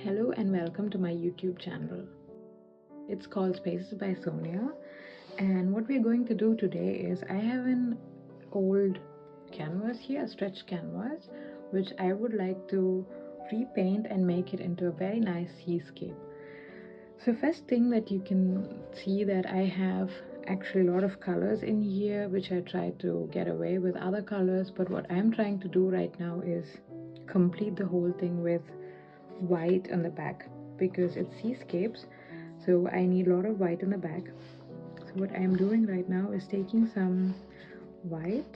Hello and welcome to my YouTube channel. It's called Spaces by Sonia, and what we're going to do today is I have an old canvas here, a stretched canvas, which I would like to repaint and make it into a very nice seascape. So first thing that you can see that I have actually a lot of colors in here, which I try to get away with other colors, but what I'm trying to do right now is complete the whole thing with white on the back because it's seascapes, so I need a lot of white in the back. So what I'm doing right now is taking some white.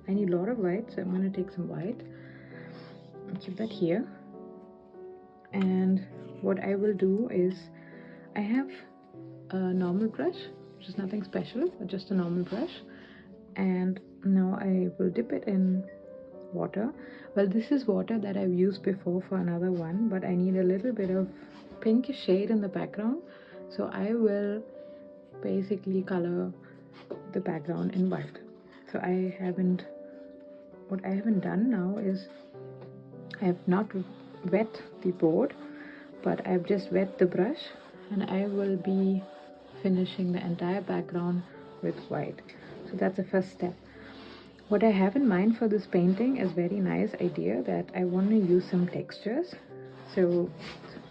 I need a lot of white, so I'm going to take some white and keep that here. And what I will do is I have a normal brush, which is nothing special, but just a normal brush, and now I will dip it in water. Well, this is water that I've used before for another one, but I need a little bit of pinkish shade in the background, so I will basically color the background in white. So what I haven't done now is I have not wet the board, but I've just wet the brush, and I will be finishing the entire background with white. So that's the first step. What I have in mind for this painting is very nice idea that I want to use some textures. So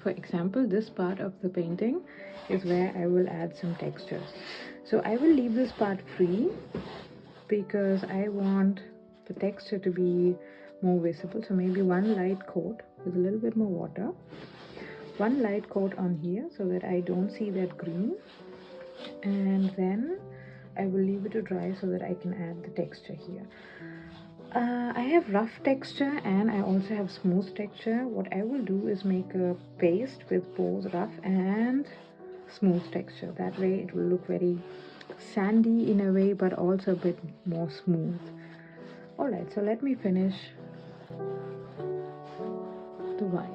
for example, this part of the painting is where I will add some textures. So I will leave this part free because I want the texture to be more visible. So maybe one light coat with a little bit more water, one light coat on here so that I don't see that green, and then I will leave it to dry so that I can add the texture here. I have rough texture and I also have smooth texture. What I will do is make a paste with both rough and smooth texture. That way it will look very sandy in a way, but also a bit more smooth. Alright, so let me finish the white.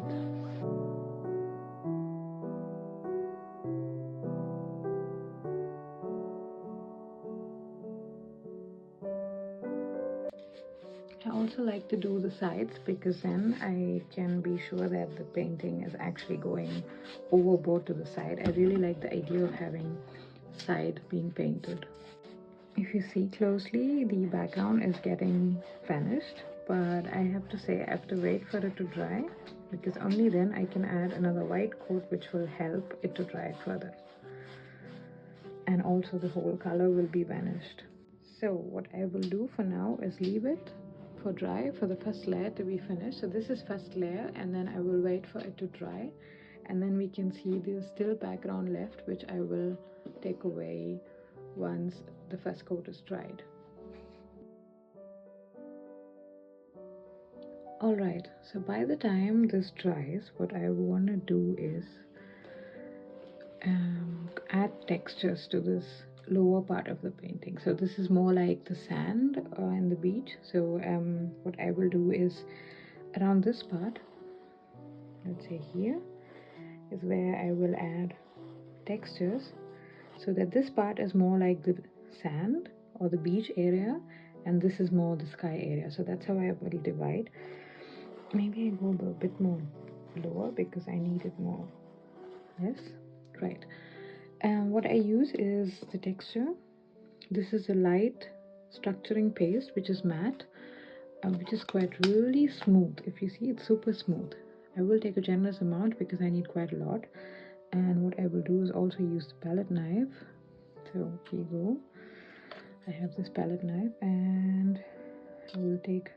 I also like to do the sides because then I can be sure that the painting is actually going overboard to the side. I really like the idea of having side being painted. If you see closely, the background is getting vanished, but I have to say I have to wait for it to dry because only then I can add another white coat which will help it to dry further. And also the whole color will be vanished. So what I will do for now is leave it for dry for the first layer to be finished. So this is first layer, and then I will wait for it to dry, and then we can see there's still background left which I will take away once the first coat is dried. Alright, so by the time this dries, what I want to do is add textures to this lower part of the painting. So this is more like the sand and the beach. So what I will do is around this part, let's say here, is where I will add textures so that this part is more like the sand or the beach area, and this is more the sky area. So that's how I will divide. Maybe I go a bit more lower because I need it more. Yes, right. And what I use is the texture. This is a light structuring paste which is matte, which is quite really smooth. If you see, it's super smooth. I will take a generous amount because I need quite a lot. And what I will do is also use the palette knife. So here you go. I have this palette knife and I will take.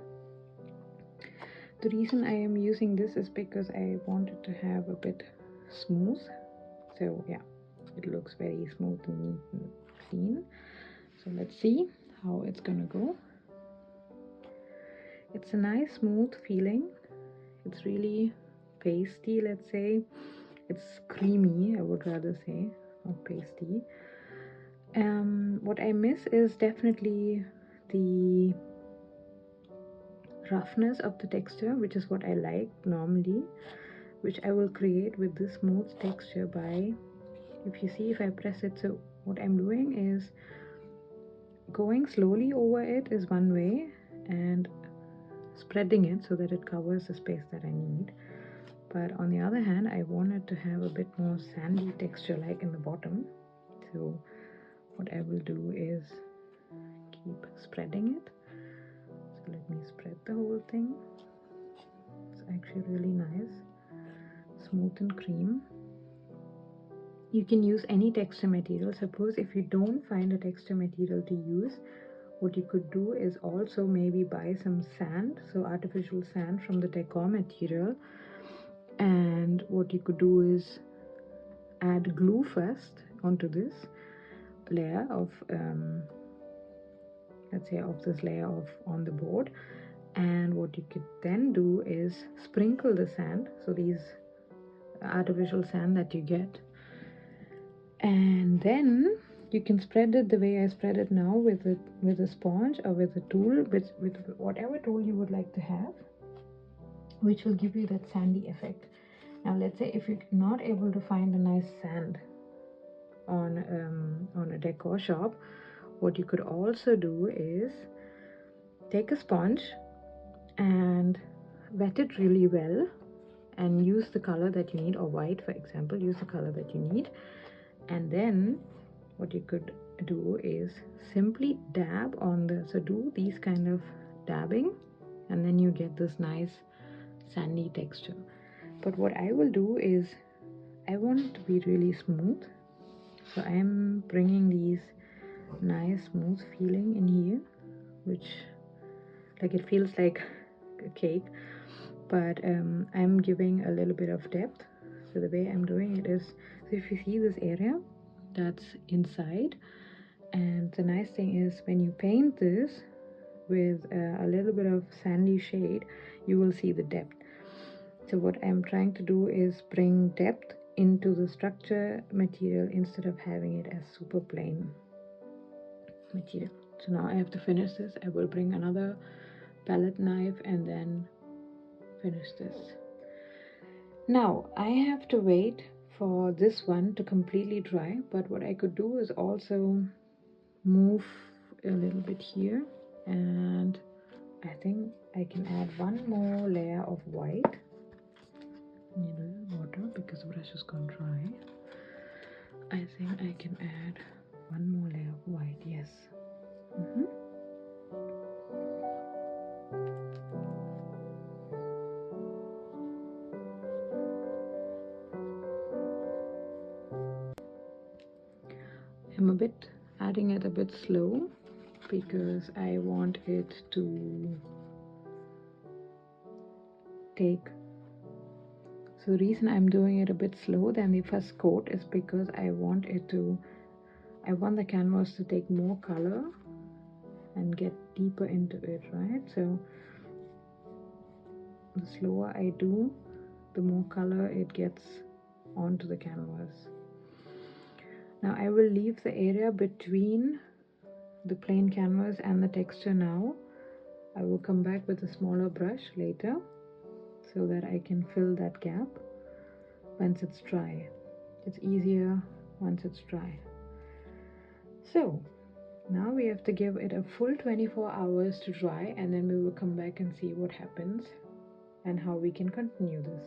The reason I am using this is because I wanted to have a bit smooth. So yeah, it looks very smooth and neat and clean. So let's see how it's gonna go. It's a nice smooth feeling. It's really pasty, let's say. It's creamy, I would rather say, not pasty. What I miss is definitely the roughness of the texture, which is what I like normally, which I will create with this smooth texture by, if you see, if I press it. So what I'm doing is going slowly over it is one way, and spreading it so that it covers the space that I need. But on the other hand, I wanted to have a bit more sandy texture like in the bottom. So what I will do is keep spreading it. So let me spread the whole thing. It's actually really nice, smooth and cream. You can use any texture material. Suppose if you don't find a texture material to use, what you could do is also maybe buy some sand, so artificial sand from the decor material, and what you could do is add glue first onto this layer of let's say of this layer of on the board, and what you could then do is sprinkle the sand, so these artificial sand that you get, and then you can spread it the way I spread it now with a sponge or with a tool, with whatever tool you would like to have, which will give you that sandy effect. Now let's say if you're not able to find a nice sand on a decor shop, what you could also do is take a sponge and wet it really well and use the color that you need, or white for example, use the color that you need, and then what you could do is simply dab on the, so do these kind of dabbing, and then you get this nice sandy texture. But what I will do is I want it to be really smooth, so I'm bringing these nice smooth feeling in here, which like it feels like a cake, but I'm giving a little bit of depth. So the way I'm doing it is, so if you see this area that's inside, and the nice thing is when you paint this with a little bit of sandy shade, you will see the depth. So what I'm trying to do is bring depth into the structure material instead of having it as super plain material. So now I have to finish this. I will bring another palette knife and then finish this. Now I have to wait for this one to completely dry, but what I could do is also move a little bit here, and I think I can add one more layer of white. Need a little water because the brush has gone dry. I think I can add one more layer of white, yes. I'm a bit adding it a bit slow because I want it to take, so the reason I'm doing it a bit slow than the first coat is because I want the canvas to take more color and get deeper into it, right? So the slower I do, the more color it gets onto the canvas. Now I will leave the area between the plain canvas and the texture now. I will come back with a smaller brush later so that I can fill that gap once it's dry. It's easier once it's dry. So now we have to give it a full 24 hours to dry, and then we will come back and see what happens and how we can continue this.